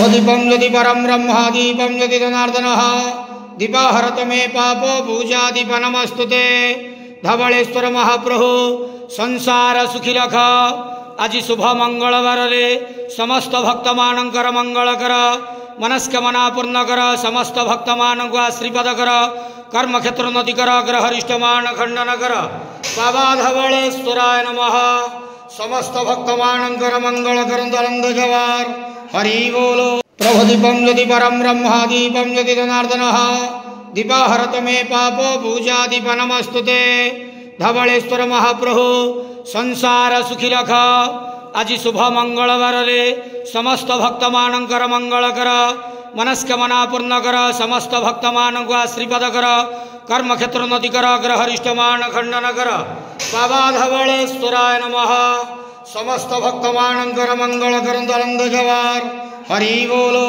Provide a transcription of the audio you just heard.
प्रभुदीपं यदि परं ब्रह्म दीपं यदि जनार्दनः दीपाहरत मे पापो पूजादीप नमस्तुते धवलेश्वर महाप्रभु संसार सुखी रख। आज शुभ मंगलवार रे समस्त भक्त मानकर मंगल कर, मनस्कामना पूर्ण कर, समस्त भक्त मान को आशीर्वाद कर, कर्म क्षेत्र नदी कर, ग्रह हरिष्ठ मान खंडन कर। बाबा धवलेश्वराय नमः। समस्त भक्त मानकर मंगल करंद जवार हरि बोलो। प्रभुदीपं यदि परं ब्रह्म दीपं यदि जनार्दनः दीपाहरत मे पापो पूजादीप नमस्तुते धवलेश्वर महाप्रभु संसार सुखी रख। आज शुभ मंगलवार रे समस्त भक्त मानकर मंगल कर, मनस्कामना पूर्ण कर, समस्त भक्त मान को आशीर्वाद कर, कर्म क्षेत्र नदी कर, ग्रह हरिष्ठ मान खंडन कर। बाबा धवलेश्वराय नमः। समस्त भक्त मानकर मंगल करंद जवार हरि बोलो।